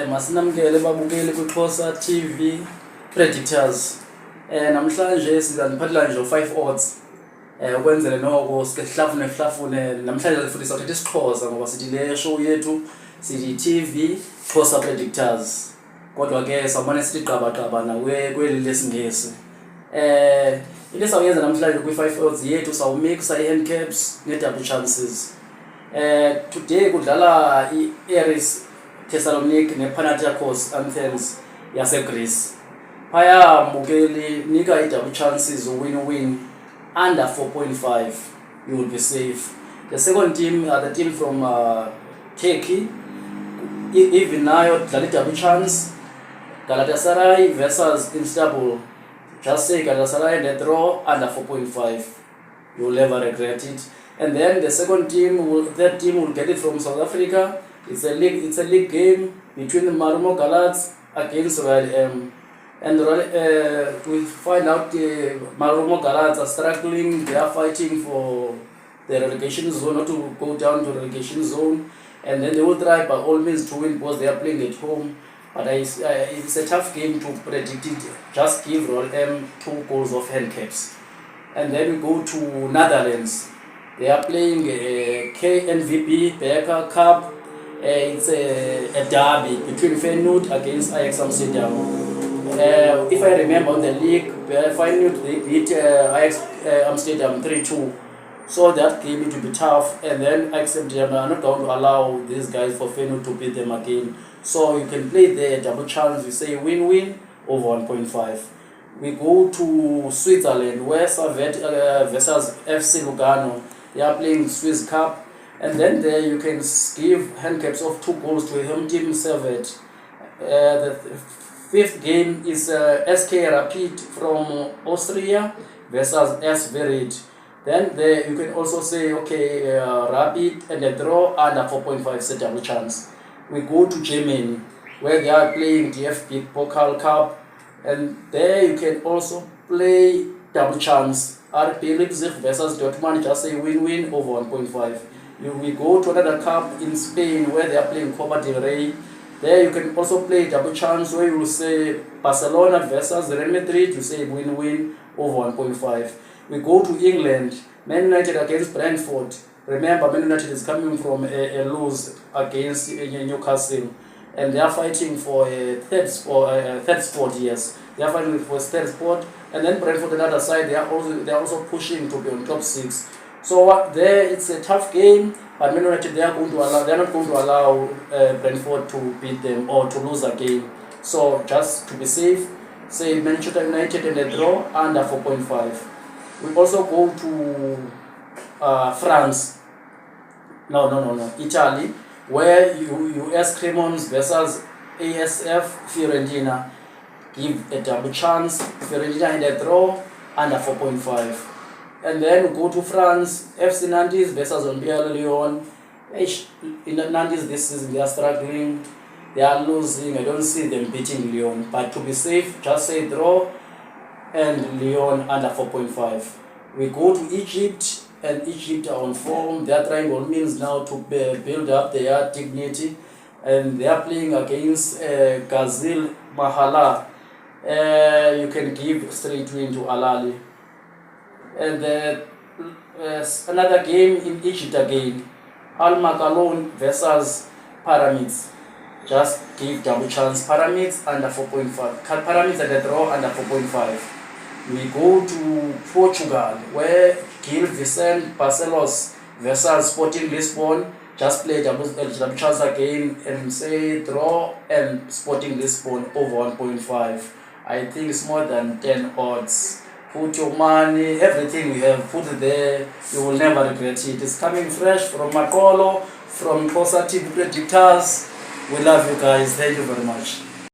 Masinamkele babukeli kwixhosa TV predictors. Namhlanje sizaniphathela nje 5 odds. Ukwenzele noko sike sihlafune namhlanje sifundisa uthetha isiXhosa ngoba sithi le show yethu sithi TV Xhosa predictors. Kodwa ke sawumane sithi gqaba na kweli lesingesi. Into sawuyenza namhlanje kwi5 odds yethu sawumixa i-handcaps ne-double chances. Today kudlala i-Aris Thessaloniki ne-Panathinaikos Athens yaseGreece. Phaya mbukeli nika i-double chances win under 4.5. You will be safe. The second team are the team from Turkey. Even nayo dlala i-double chance. Galatasaray versus Istanbul. Just say Galatasaray and the draw under 4.5. You will never regret it. And then the third team will get it from South Africa. It's a league game between the Marumo Galats against Royal M. And we find out the Marumo Galats are struggling. They are fighting for the relegation zone, not to go down to relegation zone. And then they will try by all means to win because they are playing at home. But it's a tough game to predict it. Just give Royal M 2 goals of handicaps. And then we go to Netherlands. They are playing KNVB Beker Cup. It's a derby between Feyenoord against Ajax Amsterdam. If I remember the league, Feyenoord they beat Ajax Amsterdam 3-2. So that game it will be tough. And then Ajax Amsterdam are not going to allow these guys for Feyenoord to beat them again. So you can play the double chance. We say win-win over 1.5. We go to Switzerland where Servette versus FC Lugano. They are playing Swiss Cup. And then there you can give handicaps of 2 goals to a home team Servette. The fifth game is SK Rapid from Austria versus S-Verit. Then there you can also say, okay, Rapid and a draw under 4.5 set double chance. We go to Germany where they are playing the DFB Pokal Cup. And there you can also play double chance. RB Leipzig versus Dortmund, just say win-win over 1.5. We go to another cup in Spain where they are playing Copa del Rey. There you can also play double chance where you will say Barcelona versus Real Madrid, you say win-win over 1.5. We go to England, Man United against Brentford. Remember, Man United is coming from a lose against Newcastle. And they are fighting for a third spot, yes. They are fighting for a third spot. And then Brentford on the other side, they are also pushing to be on top 6. So there it's a tough game, but Man United they are not going to allow Brentford to beat them or to lose a game. So just to be safe, say Manchester United and a draw under 4.5. We also go to France. No, Italy, where US Cremons versus ASF Fiorentina. Give a double chance, Fiorentina in a draw under 4.5. And then we go to France, FC Nantes versus Olympique Lyon. Nantes this season they are struggling, they are losing. I don't see them beating Lyon. But to be safe, just say draw and Lyon under 4.5. We go to Egypt, and Egypt are on form. They are trying all means now to build up their dignity. And they are playing against Ghazal Mahala. You can give straight win to Al-Ahly. And another game in Egypt again, maqolo versus Pyramids. Just give double chance. Pyramids under 4.5. Pyramids at the draw under 4.5. We go to Portugal where Gil Vicente Barcelos versus Sporting Lisbon. Just play double chance again and say draw and Sporting Lisbon over 1.5. I think it's more than 10 odds. Put your money, everything we have, put it there. You will never regret it. It's coming fresh from maqolo, from xhosa TV predictors. We love you guys. Thank you very much.